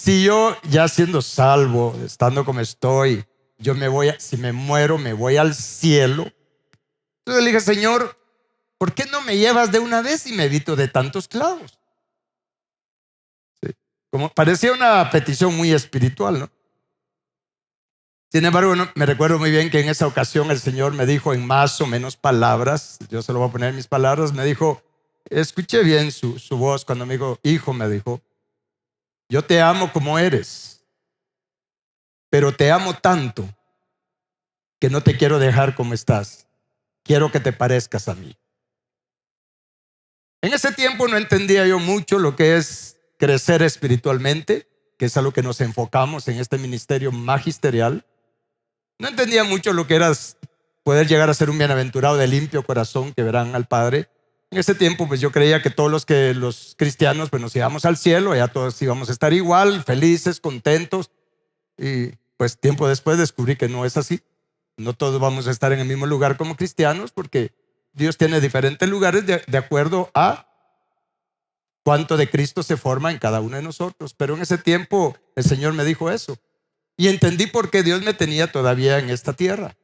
si yo ya siendo salvo, estando como estoy, si me muero, me voy al cielo. Entonces le dije, Señor, ¿por qué no me llevas de una vez y me evito de tantos clavos? Sí. Como parecía una petición muy espiritual, ¿no? Sin embargo, me recuerdo muy bien que en esa ocasión el Señor me dijo en más o menos palabras, yo se lo voy a poner en mis palabras, me dijo, escuché bien su voz cuando me dijo, hijo, me dijo, yo te amo como eres, pero te amo tanto que no te quiero dejar como estás. Quiero que te parezcas a mí. En ese tiempo no entendía yo mucho lo que es crecer espiritualmente, que es a lo que nos enfocamos en este ministerio magisterial. No entendía mucho lo que era poder llegar a ser un bienaventurado de limpio corazón que verán al Padre. En ese tiempo pues yo creía que todos los cristianos pues nos íbamos al cielo, ya todos íbamos a estar igual, felices, contentos. Y pues tiempo después descubrí que no es así. No todos vamos a estar en el mismo lugar como cristianos, porque Dios tiene diferentes lugares de acuerdo a cuánto de Cristo se forma en cada uno de nosotros. Pero en ese tiempo el Señor me dijo eso. Y entendí por qué Dios me tenía todavía en esta tierra.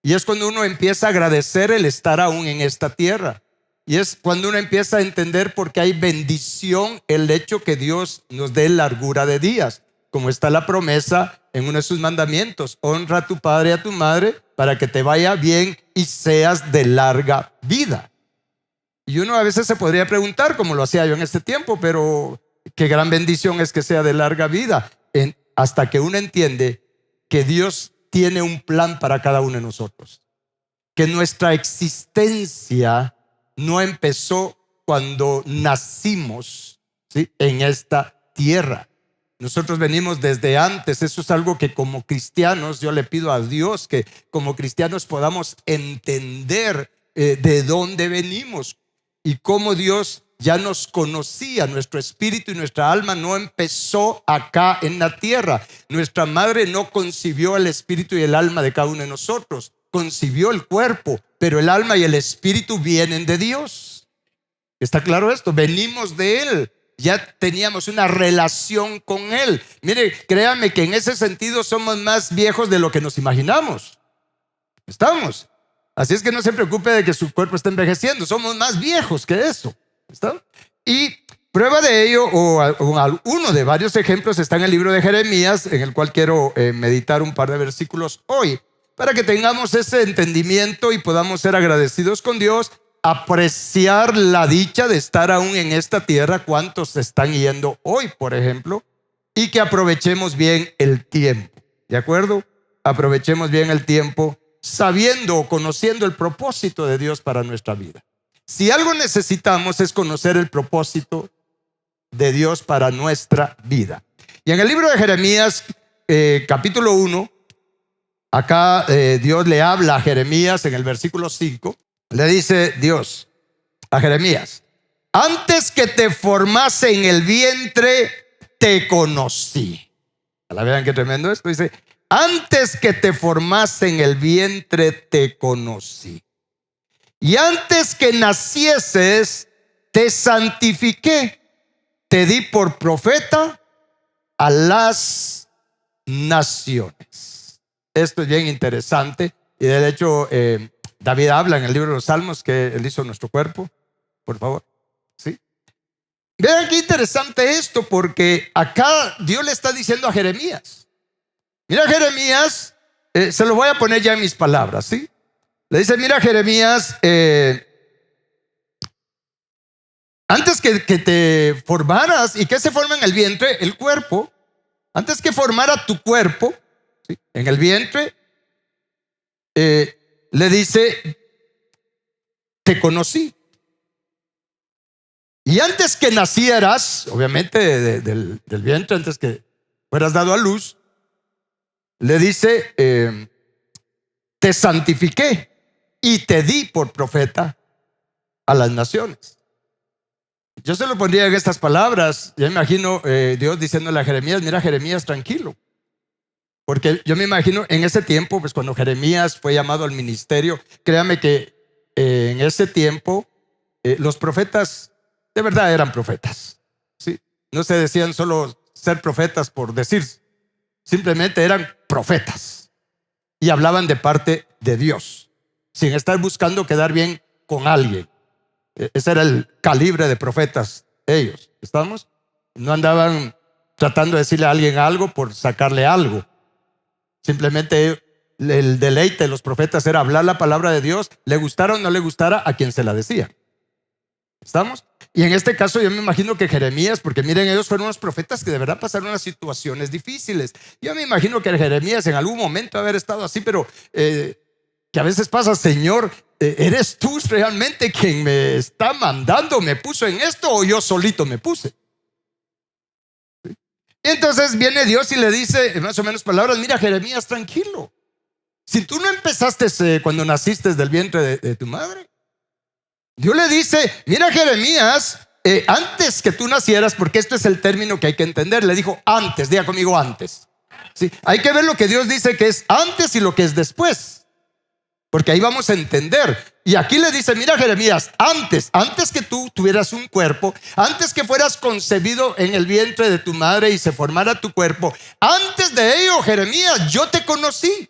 Y es cuando uno empieza a agradecer el estar aún en esta tierra. Y es cuando uno empieza a entender por qué hay bendición el hecho que Dios nos dé largura de días. Como está la promesa en uno de sus mandamientos: honra a tu padre y a tu madre para que te vaya bien y seas de larga vida. Y uno a veces se podría preguntar, como lo hacía yo en este tiempo, pero qué gran bendición es que sea de larga vida. Hasta que uno entiende que Dios tiene un plan para cada uno de nosotros, que nuestra existencia no empezó cuando nacimos, ¿sí?, en esta tierra. Nosotros venimos desde antes. Eso es algo que como cristianos yo le pido a Dios que como cristianos podamos entender de dónde venimos y cómo Dios ya nos conocía. Nuestro espíritu y nuestra alma no empezó acá en la tierra. Nuestra madre no concibió el espíritu y el alma de cada uno de nosotros. Concibió el cuerpo, pero el alma y el espíritu vienen de Dios. ¿Está claro esto? Venimos de Él. Ya teníamos una relación con Él. Mire, créanme que en ese sentido somos más viejos de lo que nos imaginamos. ¿Estamos? Así es que no se preocupe de que su cuerpo está envejeciendo. Somos más viejos que eso. ¿Está? Y prueba de ello, o uno de varios ejemplos, está en el libro de Jeremías, en el cual quiero meditar un par de versículos hoy, para que tengamos ese entendimiento y podamos ser agradecidos con Dios, apreciar la dicha de estar aún en esta tierra. ¿Cuántos están yendo hoy, por ejemplo? Y que aprovechemos bien el tiempo. ¿De acuerdo? Aprovechemos bien el tiempo, sabiendo o conociendo el propósito de Dios para nuestra vida. Si algo necesitamos es conocer el propósito de Dios para nuestra vida. Y en el libro de Jeremías, capítulo 1, acá Dios le habla a Jeremías en el versículo 5. Le dice Dios a Jeremías: antes que te formase en el vientre, te conocí. ¿La vean qué tremendo esto? Dice: antes que te formase en el vientre, te conocí. Y antes que nacieses, te santifiqué. Te di por profeta a las naciones. Esto es bien interesante. Y de hecho, David habla en el libro de los Salmos que Él hizo nuestro cuerpo. Por favor. ¿Sí? Vean qué interesante esto, porque acá Dios le está diciendo a Jeremías. Mira, Jeremías, se lo voy a poner ya en mis palabras, ¿sí? Le dice: mira, Jeremías, antes que te formaras, ¿y qué se forma en el vientre? El cuerpo. Antes que formara tu cuerpo, ¿sí?, en el vientre, le dice: te conocí. Y antes que nacieras, obviamente del vientre, antes que fueras dado a luz, le dice: te santifiqué y te di por profeta a las naciones. Yo se lo pondría en estas palabras. Yo me imagino Dios diciéndole a Jeremías: mira, Jeremías, tranquilo. Porque yo me imagino en ese tiempo, pues cuando Jeremías fue llamado al ministerio, créame que en ese tiempo los profetas de verdad eran profetas, ¿sí? No se decían solo ser profetas por decir. Simplemente eran profetas y hablaban de parte de Dios, sin estar buscando quedar bien con alguien. Ese era el calibre de profetas ellos. ¿Estamos? No andaban tratando de decirle a alguien algo por sacarle algo. Simplemente el deleite de los profetas era hablar la palabra de Dios, le gustara o no le gustara a quien se la decía. ¿Estamos? Y en este caso yo me imagino que Jeremías, porque miren, ellos fueron unos profetas que de verdad pasaron unas situaciones difíciles. Yo me imagino que Jeremías en algún momento haber estado así, pero que a veces pasa, Señor, ¿eres tú realmente quien me está mandando, me puso en esto o yo solito me puse? ¿Sí? Y entonces viene Dios y le dice, más o menos palabras, mira Jeremías, tranquilo. Si tú no empezaste cuando naciste del vientre de tu madre. Dios le dice, mira Jeremías, antes que tú nacieras, porque esto es el término que hay que entender, le dijo antes, diga conmigo antes. ¿Sí? Hay que ver lo que Dios dice que es antes y lo que es después, porque ahí vamos a entender. Y aquí le dice, mira Jeremías, antes que tú tuvieras un cuerpo, antes que fueras concebido en el vientre de tu madre y se formara tu cuerpo, antes de ello, Jeremías, yo te conocí.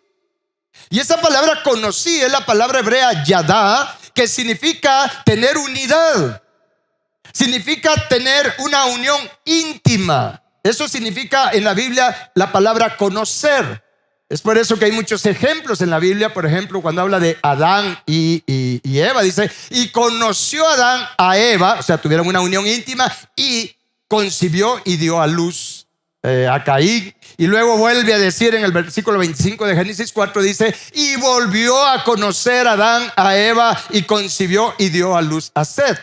Y esa palabra conocí es la palabra hebrea yadá, que significa tener unidad, significa tener una unión íntima. Eso significa en la Biblia la palabra conocer. Es por eso que hay muchos ejemplos en la Biblia. Por ejemplo, cuando habla de Adán y Eva, dice, y conoció Adán a Eva, o sea, tuvieron una unión íntima y concibió y dio a luz a Caín. Y luego vuelve a decir en el versículo 25 de Génesis 4, dice, y volvió a conocer Adán a Eva y concibió y dio a luz a Set.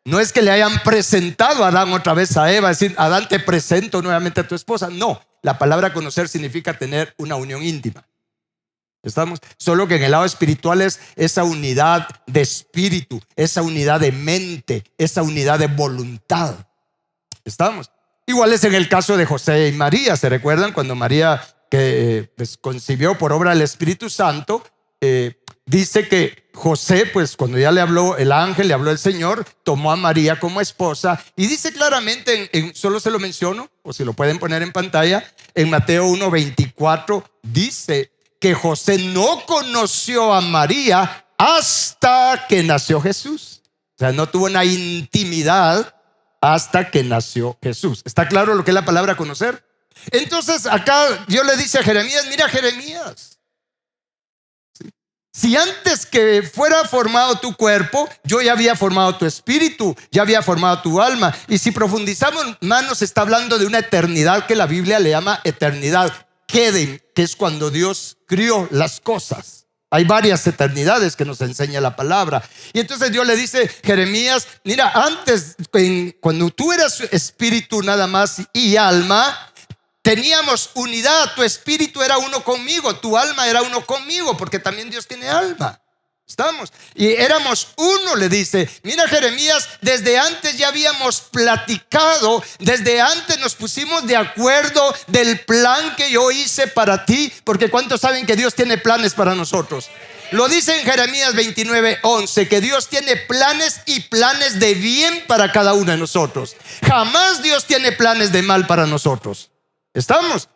No es que le hayan presentado a Adán otra vez a Eva, es decir, Adán, te presento nuevamente a tu esposa. No, la palabra conocer significa tener una unión íntima. ¿Estamos? Solo que en el lado espiritual es esa unidad de espíritu, esa unidad de mente, esa unidad de voluntad. ¿Estamos? Igual es en el caso de José y María. ¿Se recuerdan cuando María pues, concibió por obra del Espíritu Santo? Dice que José, pues cuando ya le habló el ángel, le habló el Señor, tomó a María como esposa y dice claramente, solo se lo menciono, o si lo pueden poner en pantalla, en Mateo 1:24, dice que José no conoció a María hasta que nació Jesús. O sea, no tuvo una intimidad hasta que nació Jesús. ¿Está claro lo que es la palabra conocer? Entonces acá Dios le dice a Jeremías, mira Jeremías, ¿sí? Si antes que fuera formado tu cuerpo, yo ya había formado tu espíritu, ya había formado tu alma. Y si profundizamos más, nos está hablando de una eternidad que la Biblia le llama eternidad Kedem, que es cuando Dios crió las cosas. Hay varias eternidades que nos enseña la palabra. Y entonces Dios le dice, Jeremías, mira, antes, cuando tú eras espíritu nada más y alma, teníamos unidad. Tu espíritu era uno conmigo, tu alma era uno conmigo, porque también Dios tiene alma. ¿Estamos? Y éramos uno, le dice. Mira Jeremías, desde antes ya habíamos platicado, desde antes nos pusimos de acuerdo del plan que yo hice para ti, porque ¿cuántos saben que Dios tiene planes para nosotros? Lo dice en Jeremías 29:11, que Dios tiene planes y planes de bien para cada uno de nosotros. Jamás Dios tiene planes de mal para nosotros. ¿Estamos?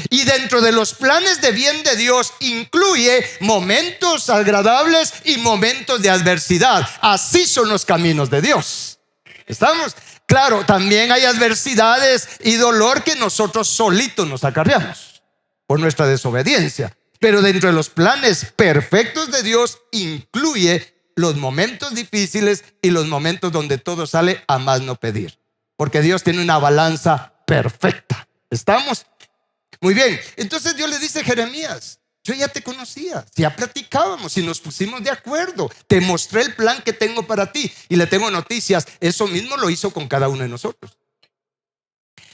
Y dentro de los planes de bien de Dios incluye momentos agradables y momentos de adversidad. Así son los caminos de Dios. ¿Estamos? Claro, también hay adversidades y dolor que nosotros solitos nos acarreamos por nuestra desobediencia. Pero dentro de los planes perfectos de Dios incluye los momentos difíciles y los momentos donde todo sale a más no pedir. Porque Dios tiene una balanza perfecta. ¿Estamos? Muy bien, entonces Dios le dice a Jeremías, yo ya te conocía, ya platicábamos y nos pusimos de acuerdo, te mostré el plan que tengo para ti y le tengo noticias. Eso mismo lo hizo con cada uno de nosotros.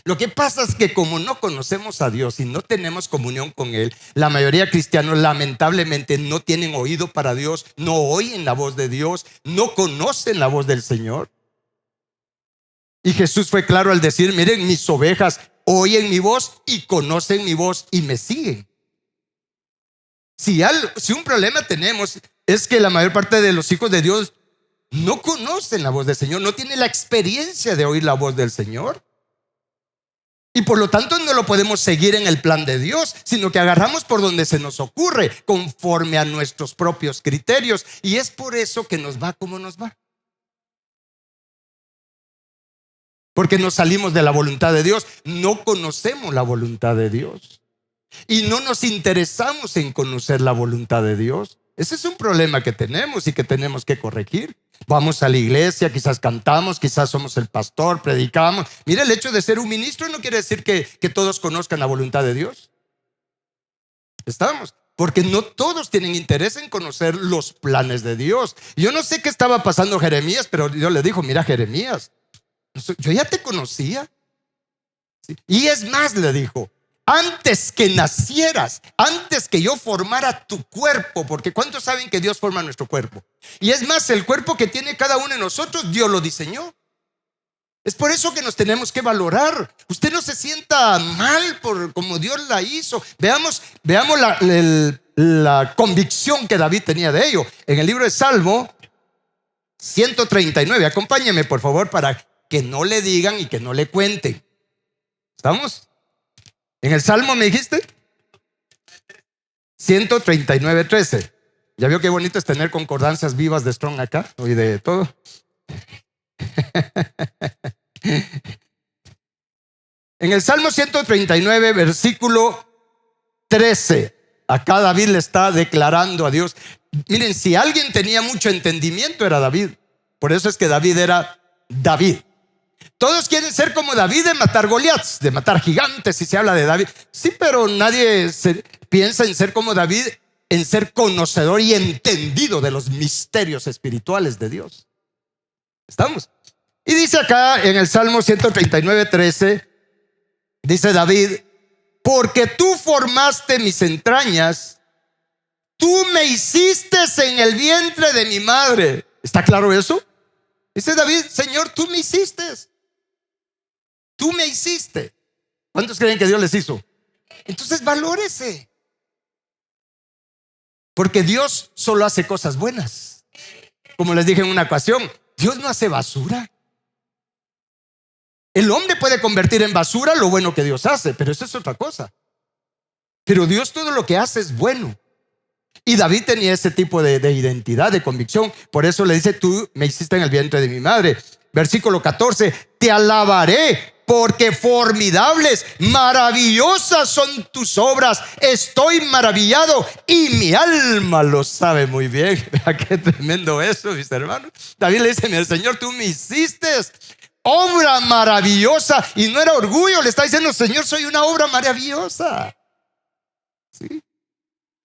Lo que pasa es que como no conocemos a Dios y no tenemos comunión con Él, la mayoría de cristianos lamentablemente no tienen oído para Dios, no oyen la voz de Dios, no conocen la voz del Señor. Y Jesús fue claro al decir, miren, mis ovejas oyen mi voz y conocen mi voz y me siguen. Si un problema tenemos es que la mayor parte de los hijos de Dios no conocen la voz del Señor, no tienen la experiencia de oír la voz del Señor. Y por lo tanto no lo podemos seguir en el plan de Dios, sino que agarramos por donde se nos ocurre, conforme a nuestros propios criterios. Y es por eso que nos va como nos va. Porque nos salimos de la voluntad de Dios, no conocemos la voluntad de Dios. Y no nos interesamos en conocer la voluntad de Dios. Ese es un problema que tenemos y que tenemos que corregir. Vamos a la iglesia, quizás cantamos, quizás somos el pastor, predicamos. Mira, el hecho de ser un ministro no quiere decir que todos conozcan la voluntad de Dios. Estamos, porque no todos tienen interés en conocer los planes de Dios. Yo no sé qué estaba pasando Jeremías, pero Dios le dijo, mira Jeremías, yo ya te conocía. ¿Sí? Y es más, le dijo, antes que nacieras, antes que yo formara tu cuerpo, porque ¿cuántos saben que Dios forma nuestro cuerpo? Y es más, el cuerpo que tiene cada uno de nosotros, Dios lo diseñó. Es por eso que nos tenemos que valorar. Usted no se sienta mal por como Dios la hizo. Veamos la convicción que David tenía de ello. En el libro de Salmo 139, acompáñeme por favor para que no le digan y que no le cuenten. ¿Estamos? En el Salmo me dijiste 139:13. Ya vio qué bonito es tener concordancias vivas de Strong acá y de todo. En el Salmo 139, versículo 13, acá David le está declarando a Dios. Miren, si alguien tenía mucho entendimiento era David. Por eso es que David era David. Todos quieren ser como David de matar Goliaths, de matar gigantes, y se habla de David. Sí, pero nadie piensa en ser como David, en ser conocedor y entendido de los misterios espirituales de Dios. ¿Estamos? Y dice acá en el Salmo 139:13, dice David, porque tú formaste mis entrañas, tú me hiciste en el vientre de mi madre. ¿Está claro eso? Dice David, Señor, tú me hiciste. Tú me hiciste. ¿Cuántos creen que Dios les hizo? Entonces valórese. Porque Dios solo hace cosas buenas. Como les dije en una ocasión, Dios no hace basura. El hombre puede convertir en basura lo bueno que Dios hace, pero eso es otra cosa. Pero Dios todo lo que hace es bueno. Y David tenía ese tipo de identidad, de convicción. Por eso le dice, tú me hiciste en el vientre de mi madre. Versículo 14, te alabaré porque formidables, maravillosas son tus obras. Estoy maravillado y mi alma lo sabe muy bien. Vea qué tremendo eso, mis hermanos. David le dice, mi Señor, tú me hiciste obra maravillosa. Y no era orgullo, le está diciendo, Señor, soy una obra maravillosa. ¿Sí?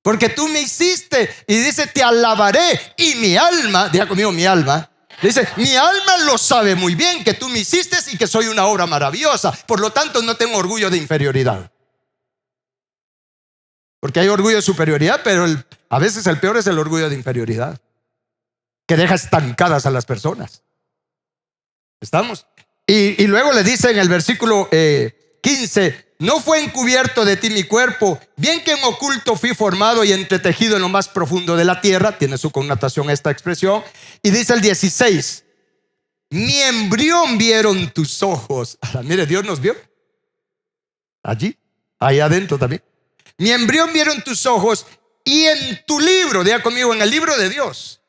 Porque tú me hiciste. Y dice, te alabaré. Y mi alma, diga conmigo, mi alma. Dice, mi alma lo sabe muy bien que tú me hiciste y que soy una obra maravillosa. Por lo tanto, no tengo orgullo de inferioridad. Porque hay orgullo de superioridad, pero a veces el peor es el orgullo de inferioridad, que deja estancadas a las personas. ¿Estamos? Y luego le dice en el versículo 15, no fue encubierto de ti mi cuerpo, bien que en oculto fui formado y entretejido en lo más profundo de la tierra. Tiene su connotación esta expresión. Y dice el 16, mi embrión vieron tus ojos. Mire, Dios nos vio allí, ahí adentro también. Mi embrión vieron tus ojos y en tu libro, diga conmigo, en el libro de Dios.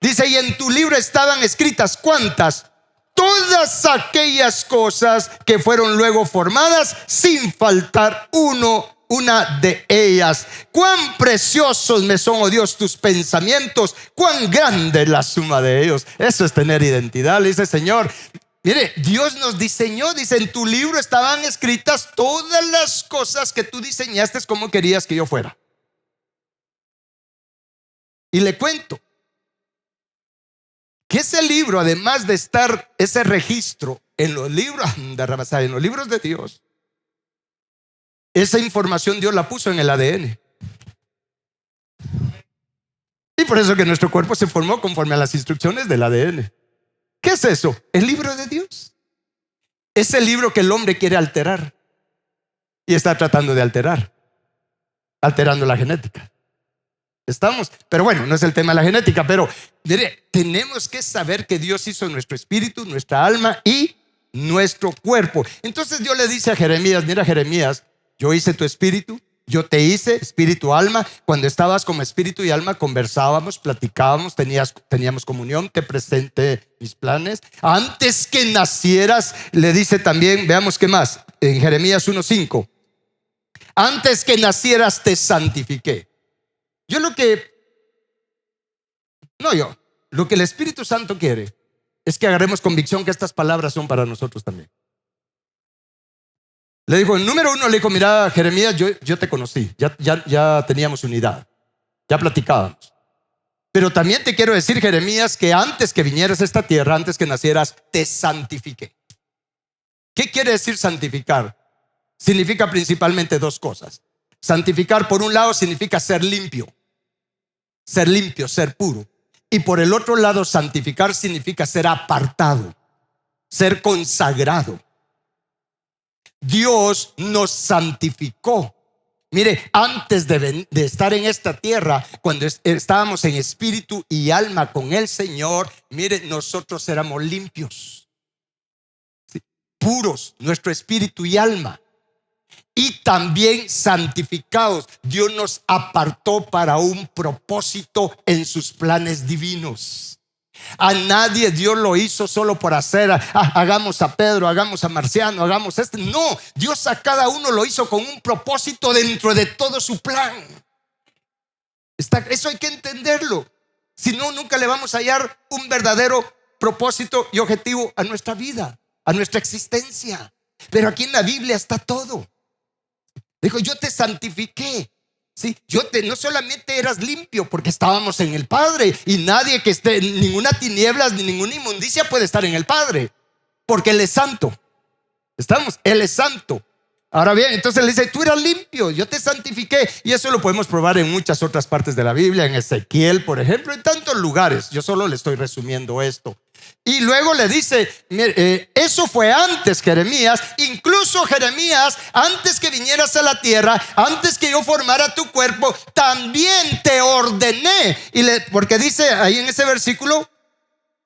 Dice, y en tu libro estaban escritas, ¿cuántas? Todas aquellas cosas que fueron luego formadas, sin faltar una de ellas. Cuán preciosos me son, oh Dios, tus pensamientos, cuán grande es la suma de ellos. Eso es tener identidad. Le dice, Señor, mire, Dios nos diseñó. Dice, en tu libro estaban escritas todas las cosas que tú diseñaste como querías que yo fuera. Y le cuento que ese libro, además de estar ese registro en los libros de Dios, esa información Dios la puso en el ADN. Y por eso que nuestro cuerpo se formó conforme a las instrucciones del ADN. ¿Qué es eso? El libro de Dios. Es el libro que el hombre quiere alterar y está tratando de alterar, alterando la genética. ¿Estamos? Pero bueno, no es el tema de la genética, pero mire, tenemos que saber que Dios hizo nuestro espíritu, nuestra alma y nuestro cuerpo. Entonces Dios le dice a Jeremías: mira, Jeremías, yo hice tu espíritu, yo te hice espíritu, alma. Cuando estabas como espíritu y alma, conversábamos, platicábamos, teníamos comunión, te presenté mis planes. Antes que nacieras, le dice también, veamos qué más, en Jeremías 1:5. Antes que nacieras te santifiqué. Lo que el Espíritu Santo quiere es que agarremos convicción que estas palabras son para nosotros también. Le dijo, el número 1, le dijo: mira, Jeremías, yo te conocí, ya teníamos unidad, ya platicábamos. Pero también te quiero decir, Jeremías, que antes que vinieras a esta tierra, antes que nacieras, te santifiqué. ¿Qué quiere decir santificar? Significa principalmente dos cosas. Santificar, por un lado, significa ser limpio, ser puro. Y por el otro lado, santificar significa ser apartado, ser consagrado. Dios nos santificó. Mire, antes de estar en esta tierra, cuando estábamos en espíritu y alma con el Señor, mire, nosotros éramos limpios, ¿sí? Puros, nuestro espíritu y alma. Y también santificados. Dios nos apartó para un propósito en sus planes divinos. A nadie Dios lo hizo solo por hacer, hagamos a Pedro, hagamos a Marciano, hagamos este. No, Dios a cada uno lo hizo con un propósito dentro de todo su plan. Eso hay que entenderlo. Si no, nunca le vamos a hallar un verdadero propósito y objetivo a nuestra vida, a nuestra existencia. Pero aquí en la Biblia está todo. Dijo, yo te santifiqué. Sí, no solamente eras limpio, porque estábamos en el Padre, y nadie que esté, ninguna tinieblas ni ninguna inmundicia puede estar en el Padre, porque Él es santo. Él es santo. Ahora bien, entonces le dice, tú eras limpio, yo te santifiqué. Y eso lo podemos probar en muchas otras partes de la Biblia, en Ezequiel, por ejemplo, en tantos lugares. Yo solo le estoy resumiendo esto. Y luego le dice, eso fue antes, Jeremías. Incluso Jeremías, antes que vinieras a la tierra, antes que yo formara tu cuerpo, también te ordené. Porque dice ahí en ese versículo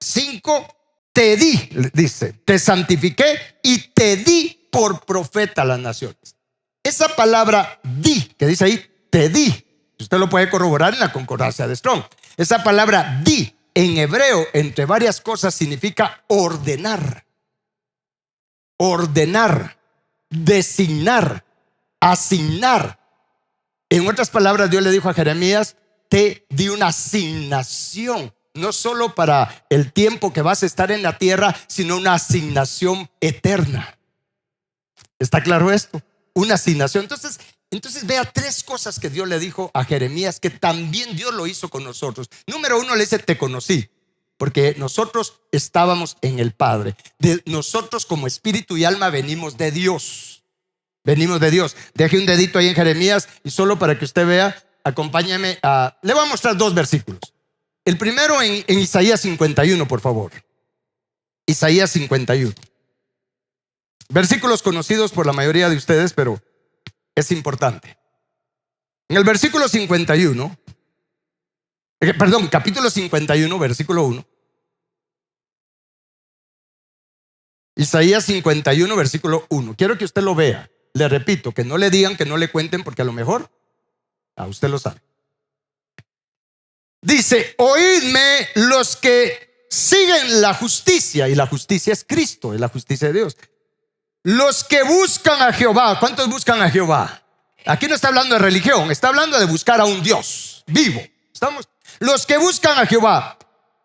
5, te di, dice, te santifiqué y te di por profeta a las naciones. Esa palabra di, que dice ahí, te di, usted lo puede corroborar en la concordancia de Strong. Esa palabra di en hebreo, entre varias cosas, significa ordenar, designar, asignar. En otras palabras, Dios le dijo a Jeremías, te di una asignación, no solo para el tiempo que vas a estar en la tierra, sino una asignación eterna. ¿Está claro esto? Una asignación. Entonces vea tres cosas que Dios le dijo a Jeremías, que también Dios lo hizo con nosotros. Número 1, le dice, te conocí, porque nosotros estábamos en el Padre. Nosotros como espíritu y alma venimos de Dios. Deje un dedito ahí en Jeremías, y solo para que usted vea, acompáñame le voy a mostrar dos versículos. El primero en Isaías 51, por favor. Isaías 51. Versículos conocidos por la mayoría de ustedes, pero es importante. En el versículo 51, capítulo 51, versículo 1. Isaías 51, versículo 1. Quiero que usted lo vea. Le repito, que no le digan, que no le cuenten, porque a lo mejor usted lo sabe. Dice, oídme los que siguen la justicia, y la justicia es Cristo, es la justicia de Dios. Los que buscan a Jehová. ¿Cuántos buscan a Jehová? Aquí no está hablando de religión, está hablando de buscar a un Dios vivo. Los que buscan a Jehová.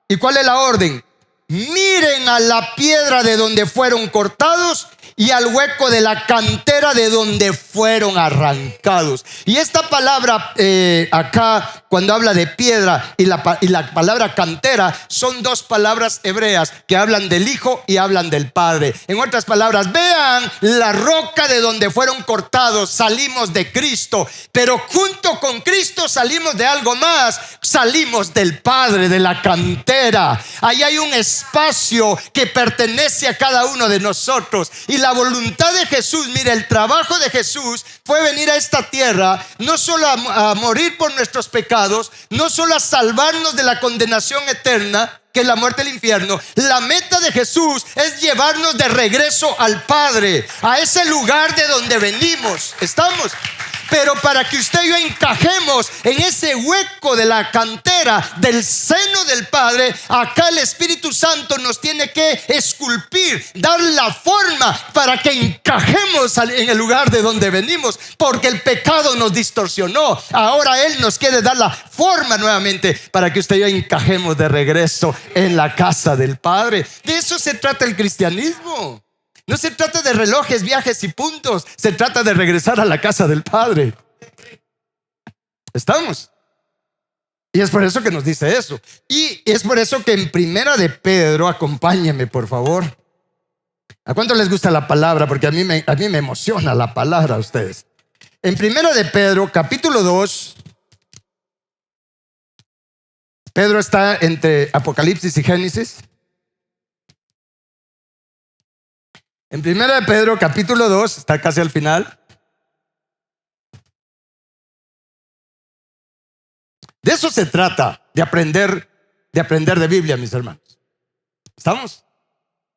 ¿Y cuál es la orden? Miren a la piedra de donde fueron cortados y al hueco de la cantera de donde fueron arrancados. Y esta palabra acá, cuando habla de piedra y la palabra cantera, son dos palabras hebreas que hablan del Hijo y hablan del Padre. En otras palabras, vean la roca de donde fueron cortados. Salimos de Cristo, pero junto con Cristo salimos de algo más. Salimos del Padre, de la cantera. Ahí hay un espacio que pertenece a cada uno de nosotros. Y la voluntad de Jesús, mire, el trabajo de Jesús fue venir a esta tierra, no solo a morir por nuestros pecados, no solo a salvarnos de la condenación eterna, que es la muerte del infierno. La meta de Jesús es llevarnos de regreso al Padre, a ese lugar de donde venimos. ¿Estamos? Pero para que usted y yo encajemos en ese hueco de la cantera del seno del Padre, acá el Espíritu Santo nos tiene que esculpir, dar la forma para que encajemos en el lugar de donde venimos, porque el pecado nos distorsionó. Ahora Él nos quiere dar la forma nuevamente para que usted y yo encajemos de regreso en la casa del Padre. De eso se trata el cristianismo. No se trata de relojes, viajes y puntos. Se trata de regresar a la casa del Padre. ¿Estamos? Y es por eso que nos dice eso. Y es por eso que en Primera de Pedro, acompáñenme por favor. ¿A cuánto les gusta la palabra? Porque a mí me emociona la palabra a ustedes. En Primera de Pedro, capítulo 2. Pedro está entre Apocalipsis y Génesis. En Primera de Pedro, capítulo 2, está casi al final. De eso se trata, de aprender de Biblia, mis hermanos. ¿Estamos?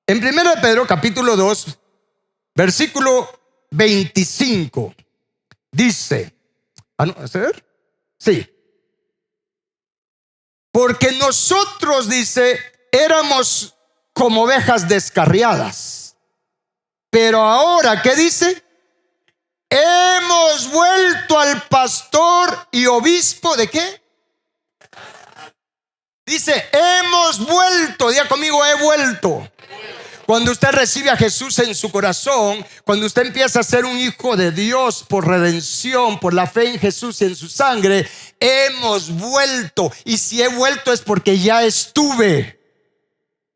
En Primera de Pedro, capítulo 2, versículo 25, dice, ¿a ver? Sí. Porque nosotros, dice, éramos como ovejas descarriadas. Pero ahora, ¿qué dice? Hemos vuelto al pastor y obispo ¿de qué? Dice, hemos vuelto. Diga conmigo, he vuelto. Cuando usted recibe a Jesús en su corazón, cuando usted empieza a ser un hijo de Dios por redención, por la fe en Jesús y en su sangre, hemos vuelto. Y si he vuelto es porque ya estuve.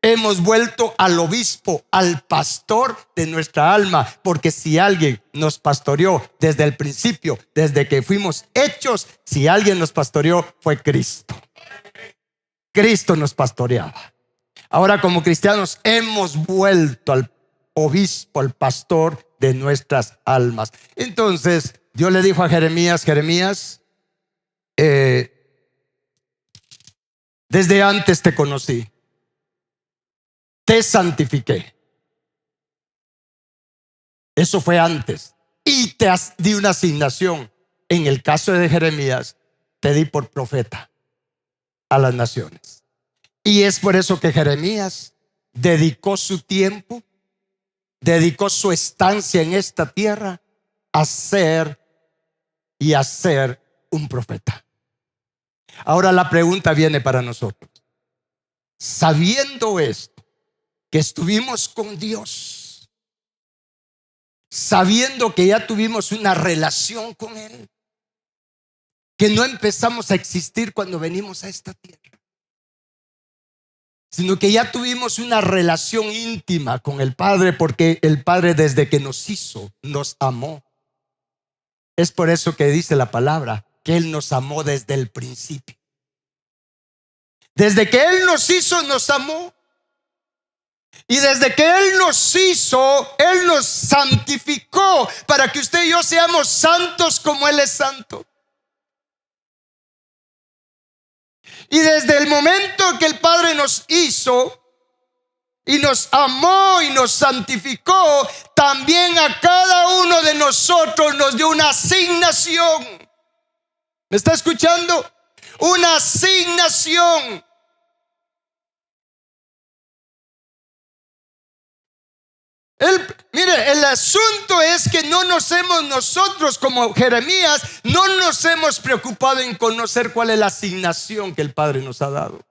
Hemos vuelto al obispo, al pastor de nuestra alma, porque si alguien nos pastoreó desde el principio, desde que fuimos hechos, si alguien nos pastoreó fue Cristo. Cristo nos pastoreaba. Ahora como cristianos hemos vuelto al obispo, al pastor de nuestras almas. Entonces Dios le dijo a Jeremías, desde antes te conocí. Te santifiqué. Eso fue antes. Y te di una asignación. En el caso de Jeremías, te di por profeta a las naciones. Y es por eso que Jeremías dedicó su tiempo, dedicó su estancia en esta tierra a ser un profeta. Ahora la pregunta viene para nosotros. Sabiendo esto, que estuvimos con Dios, sabiendo que ya tuvimos una relación con Él, que no empezamos a existir cuando venimos a esta tierra, sino que ya tuvimos una relación íntima con el Padre, porque el Padre desde que nos hizo, nos amó. Es por eso que dice la palabra, que Él nos amó desde el principio. Desde que Él nos hizo, nos amó. Y desde que Él nos hizo, Él nos santificó para que usted y yo seamos santos como Él es santo. Y desde el momento que el Padre nos hizo y nos amó y nos santificó, también a cada uno de nosotros nos dio una asignación. ¿Me está escuchando? Una asignación. Mire, el asunto es que no nos hemos nosotros como Jeremías, no nos hemos preocupado en conocer cuál es la asignación que el Padre nos ha dado.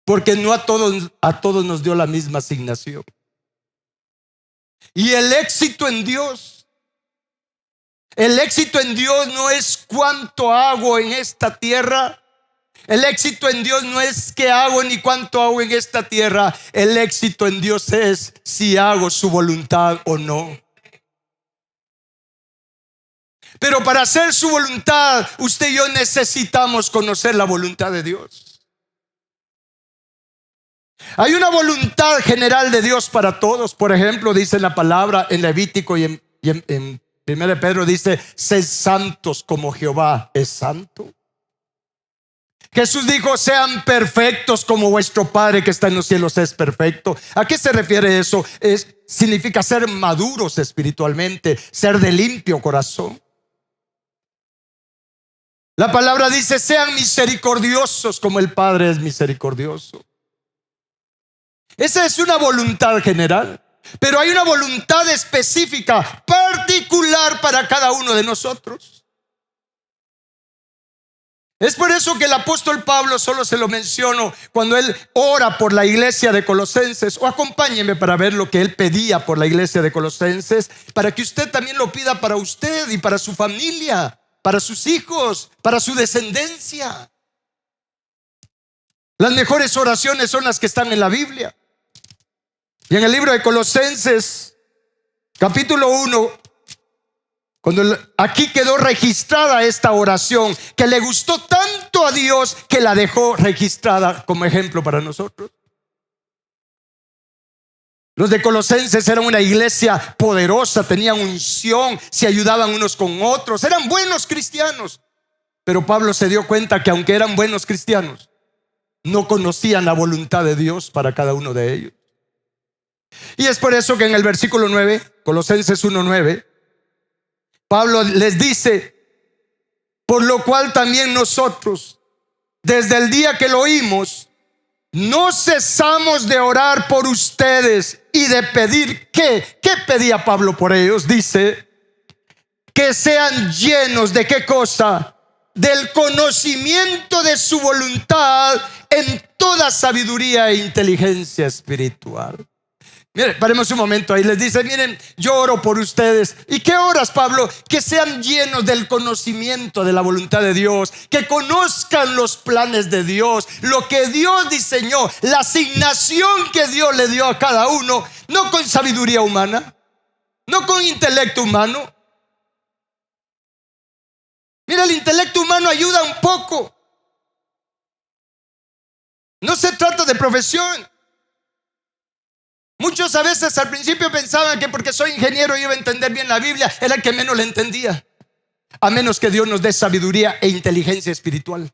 Porque no a todos nos dio la misma asignación. Y el éxito en Dios no es cuánto hago en esta tierra. El éxito en Dios no es qué hago ni cuánto hago en esta tierra. El éxito en Dios es si hago su voluntad o no. Pero para hacer su voluntad, usted y yo necesitamos conocer la voluntad de Dios. Hay una voluntad general de Dios para todos. Por ejemplo, dice la palabra en Levítico y en 1 Pedro dice: sed santos como Jehová es santo. Jesús dijo: sean perfectos como vuestro Padre que está en los cielos es perfecto. ¿A qué se refiere eso? Significa ser maduros espiritualmente, ser de limpio corazón. La palabra dice: sean misericordiosos como el Padre es misericordioso. Esa es una voluntad general, pero hay una voluntad específica, particular para cada uno de nosotros. Es por eso que el apóstol Pablo, solo se lo menciono cuando él ora por la iglesia de Colosenses, o acompáñeme para ver lo que él pedía por la iglesia de Colosenses, para que usted también lo pida para usted y para su familia, para sus hijos, para su descendencia. Las mejores oraciones son las que están en la Biblia. Y en el libro de Colosenses, capítulo 1, cuando aquí quedó registrada esta oración, que le gustó tanto a Dios que la dejó registrada como ejemplo para nosotros. Los de Colosenses eran una iglesia poderosa, tenían unción, se ayudaban unos con otros, eran buenos cristianos. Pero Pablo se dio cuenta que aunque eran buenos cristianos, no conocían la voluntad de Dios para cada uno de ellos. Y es por eso que en el versículo 9, Colosenses 1:9, Pablo les dice: por lo cual también nosotros, desde el día que lo oímos, no cesamos de orar por ustedes y de pedir ¿qué? ¿Qué pedía Pablo por ellos? Dice: que sean llenos de ¿qué cosa? Del conocimiento de su voluntad en toda sabiduría e inteligencia espiritual. Miren, paremos un momento ahí. Les dice: miren, yo oro por ustedes. ¿Y qué oras, Pablo? Que sean llenos del conocimiento de la voluntad de Dios, que conozcan los planes de Dios, lo que Dios diseñó, la asignación que Dios le dio a cada uno, no con sabiduría humana, no con intelecto humano. Mira, el intelecto humano ayuda un poco. No se trata de profesión. Muchos a veces al principio pensaban que porque soy ingeniero iba a entender bien la Biblia. Era el que menos la entendía. A menos que Dios nos dé sabiduría e inteligencia espiritual.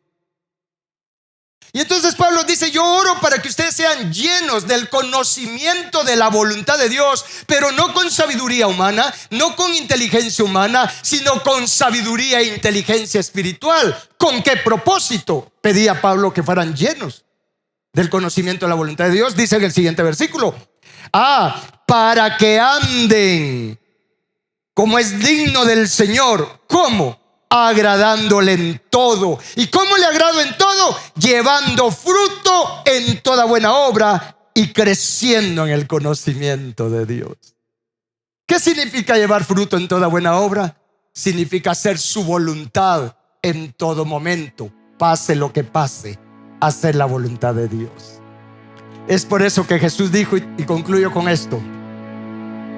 Y entonces Pablo dice: yo oro para que ustedes sean llenos del conocimiento de la voluntad de Dios, pero no con sabiduría humana, no con inteligencia humana, sino con sabiduría e inteligencia espiritual. ¿Con qué propósito pedía Pablo que fueran llenos del conocimiento de la voluntad de Dios? Dice en el siguiente versículo: para que anden como es digno del Señor. ¿Cómo? Agradándole en todo. ¿Y cómo le agrado en todo? Llevando fruto en toda buena obra y creciendo en el conocimiento de Dios. ¿Qué significa llevar fruto en toda buena obra? Significa hacer su voluntad en todo momento, pase lo que pase, hacer la voluntad de Dios. Es por eso que Jesús dijo, y concluyo con esto: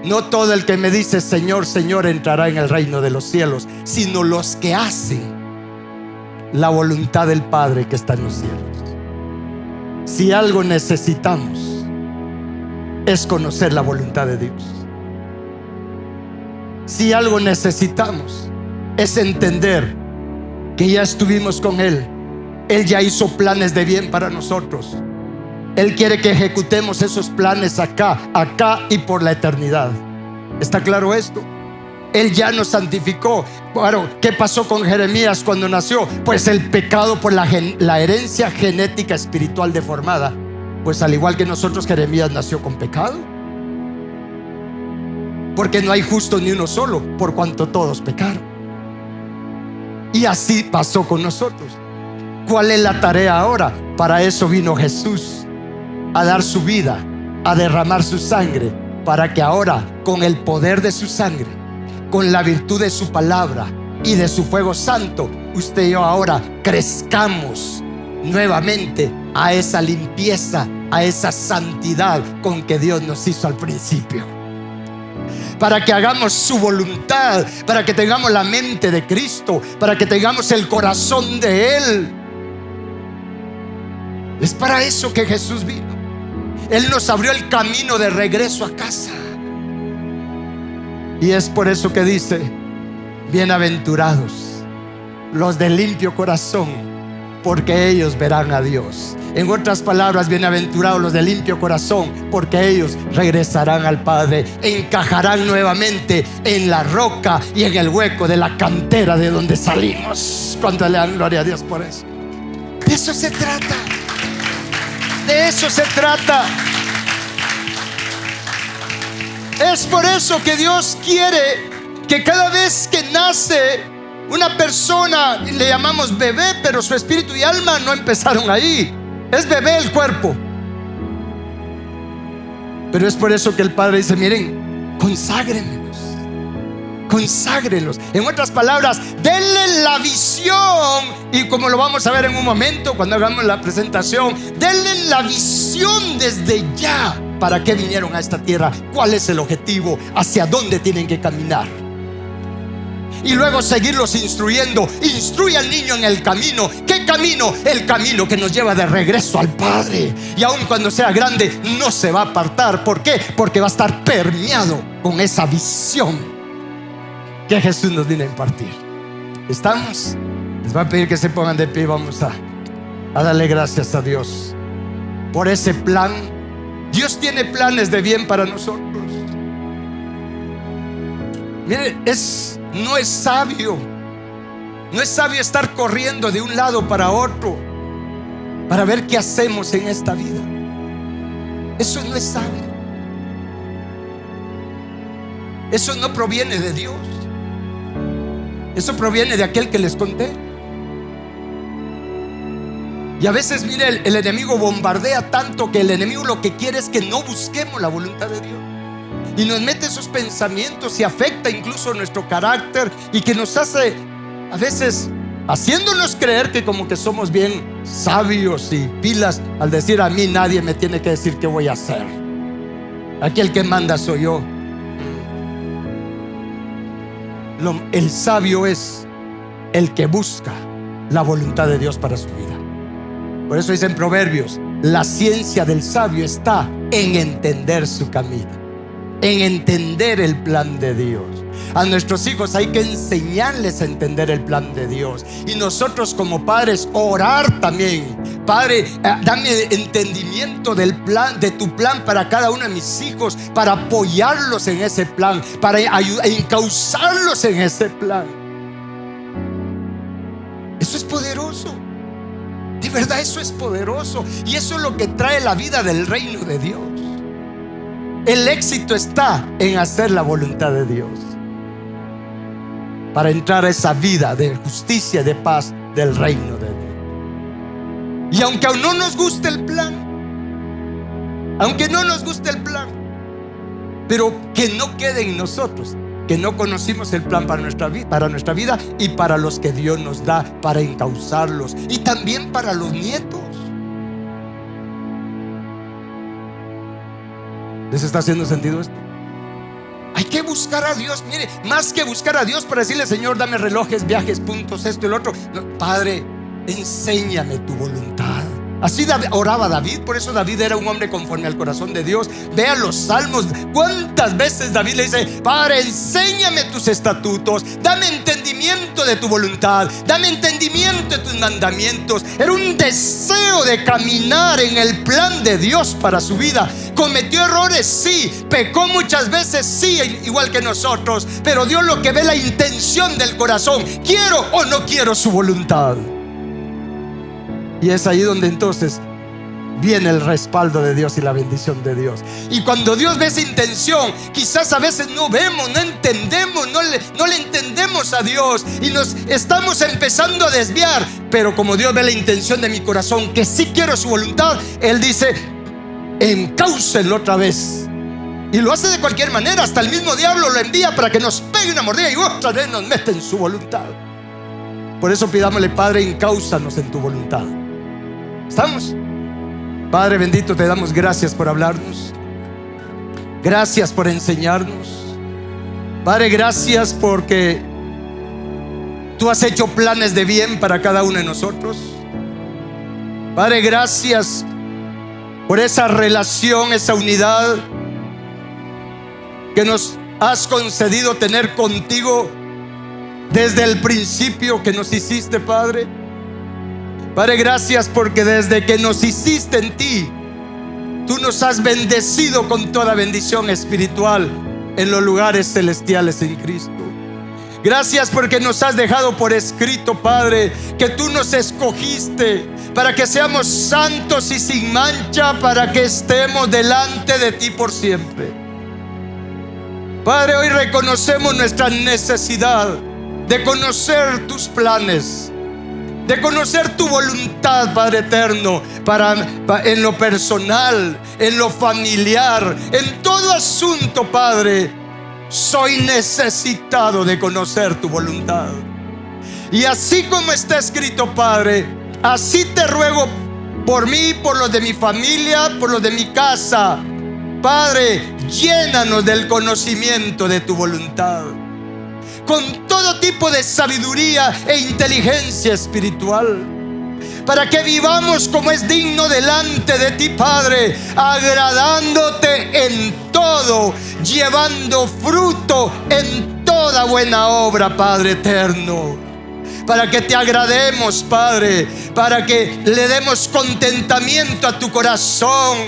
no todo el que me dice Señor, Señor entrará en el reino de los cielos, sino los que hacen la voluntad del Padre que está en los cielos. Si algo necesitamos es conocer la voluntad de Dios. Si algo necesitamos es entender que ya estuvimos con Él. Él ya hizo planes de bien para nosotros. Él quiere que ejecutemos esos planes acá y por la eternidad. ¿Está claro esto? Él ya nos santificó. Claro, ¿qué pasó con Jeremías cuando nació? Pues el pecado por la herencia genética espiritual deformada. Pues al igual que nosotros, Jeremías nació con pecado. Porque no hay justo ni uno solo, por cuanto todos pecaron. Y así pasó con nosotros. ¿Cuál es la tarea ahora? Para eso vino Jesús, a dar su vida, a derramar su sangre, para que ahora, con el poder de su sangre, con la virtud de su palabra y de su fuego santo, usted y yo ahora crezcamos nuevamente a esa limpieza, a esa santidad con que Dios nos hizo al principio. Para que hagamos su voluntad, para que tengamos la mente de Cristo, para que tengamos el corazón de Él. Es para eso que Jesús vino. Él nos abrió el camino de regreso a casa. Y es por eso que dice: bienaventurados los de limpio corazón, porque ellos verán a Dios. En otras palabras, bienaventurados los de limpio corazón, porque ellos regresarán al Padre, encajarán nuevamente en la roca y en el hueco de la cantera de donde salimos. ¿Cuánto le dan gloria a Dios por eso? De eso se trata. De eso se trata. Es por eso que Dios quiere que cada vez que nace una persona, le llamamos bebé, pero su espíritu y alma no empezaron ahí. Es bebé el cuerpo. Pero es por eso que el Padre dice: miren, conságrenlos, conságrenlos. En otras palabras, denle la visión. Y como lo vamos a ver en un momento cuando hagamos la presentación, denle la visión desde ya. ¿Para qué vinieron a esta tierra? ¿Cuál es el objetivo? ¿Hacia dónde tienen que caminar? Y luego seguirlos instruyendo. Instruye al niño en el camino. ¿Qué camino? El camino que nos lleva de regreso al Padre. Y aun cuando sea grande, no se va a apartar. ¿Por qué? Porque va a estar permeado con esa visión que Jesús nos viene a impartir. ¿Estamos? Les voy a pedir que se pongan de pie. Vamos a darle gracias a Dios por ese plan. Dios tiene planes de bien para nosotros. Mire, no es sabio estar corriendo de un lado para otro para ver qué hacemos en esta vida. Eso no es sabio. Eso no proviene de Dios. Eso proviene de aquel que les conté. Y a veces, mire, el enemigo bombardea tanto que el enemigo lo que quiere es que no busquemos la voluntad de Dios. Y nos mete esos pensamientos y afecta incluso nuestro carácter, y que nos hace a veces haciéndonos creer que como que somos bien sabios y pilas al decir: a mí nadie me tiene que decir qué voy a hacer. Aquí el que manda soy yo. El sabio es el que busca la voluntad de Dios para su vida. Por eso dice en Proverbios: la ciencia del sabio está en entender su camino, en entender el plan de Dios. A nuestros hijos hay que enseñarles a entender el plan de Dios. Y nosotros como padres orar también: Padre, dame entendimiento del plan, de tu plan para cada uno de mis hijos, para apoyarlos en ese plan, para encauzarlos en ese plan. Eso es poderoso. De verdad, eso es poderoso. Y eso es lo que trae la vida del reino de Dios. El éxito está en hacer la voluntad de Dios, para entrar a esa vida de justicia y de paz del reino de Dios. Y aunque aún no nos guste el plan, pero que no quede en nosotros que no conocimos el plan para nuestra vida y para los que Dios nos da para encauzarlos, y también para los nietos. ¿Les está haciendo sentido esto? Hay que buscar a Dios. Mire, más que buscar a Dios para decirle: Señor, dame relojes, viajes, puntos, esto y lo otro. No, Padre, enséñame tu voluntad. Así oraba David. Por eso David era un hombre conforme al corazón de Dios. Vea los salmos. ¿Cuántas veces David le dice: Padre, enséñame tus estatutos, dame entendimiento de tu voluntad, dame entendimiento de tus mandamientos? Era un deseo de caminar en el plan de Dios para su vida. Cometió errores, sí. Pecó muchas veces, sí, igual que nosotros. Pero Dios lo que ve, la intención del corazón: ¿quiero o no quiero su voluntad? Y es ahí donde entonces viene el respaldo de Dios y la bendición de Dios. Y cuando Dios ve esa intención, quizás a veces no vemos, no entendemos, no le entendemos a Dios, y nos estamos empezando a desviar. Pero como Dios ve la intención de mi corazón, que sí quiero su voluntad, Él dice: encáucenlo otra vez. Y lo hace de cualquier manera. Hasta el mismo diablo lo envía para que nos pegue una mordida y otra vez nos mete en su voluntad. Por eso pidámosle: Padre, encáusanos en tu voluntad. ¿Estamos? Padre bendito, te damos gracias por hablarnos. Gracias por enseñarnos. Padre, gracias porque tú has hecho planes de bien para cada uno de nosotros. Padre, gracias por esa relación, esa unidad que nos has concedido tener contigo desde el principio que nos hiciste, Padre. Padre, gracias porque desde que nos hiciste en ti, tú nos has bendecido con toda bendición espiritual en los lugares celestiales en Cristo. Gracias porque nos has dejado por escrito, Padre, que tú nos escogiste para que seamos santos y sin mancha, para que estemos delante de ti por siempre. Padre, hoy reconocemos nuestra necesidad de conocer tus planes, de conocer tu voluntad, Padre eterno, en lo personal, en lo familiar, en todo asunto, Padre. Soy necesitado de conocer tu voluntad. Y así como está escrito, Padre, así te ruego por mí, por los de mi familia, por los de mi casa. Padre, llénanos del conocimiento de tu voluntad, con todo tipo de sabiduría e inteligencia espiritual, para que vivamos como es digno delante de ti, Padre, agradándote en todo, llevando fruto en toda buena obra, Padre eterno. Para que te agrademos, Padre, para que le demos contentamiento a tu corazón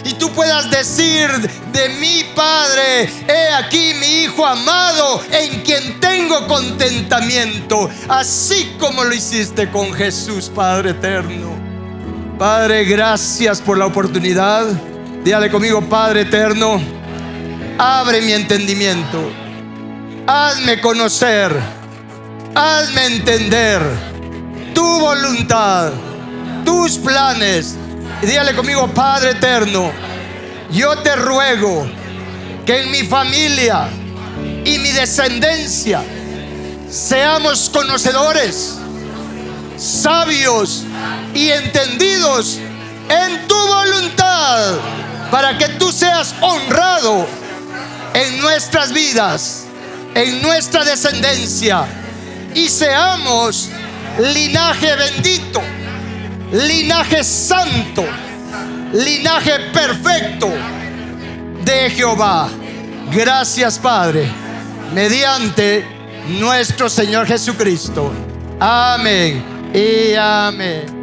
y tú puedas decir de mí, Padre: he aquí mi Hijo amado, en quien tengo contentamiento, así como lo hiciste con Jesús, Padre eterno. Padre, gracias por la oportunidad. Dígale conmigo: Padre eterno, abre mi entendimiento, hazme conocer, hazme entender tu voluntad, tus planes. Y dígale conmigo: Padre eterno, yo te ruego que en mi familia y mi descendencia seamos conocedores, sabios y entendidos en tu voluntad, para que tú seas honrado en nuestras vidas, en nuestra descendencia, y seamos linaje bendito, linaje santo, linaje perfecto de Jehová. Gracias, Padre, mediante nuestro Señor Jesucristo. Amén y amén.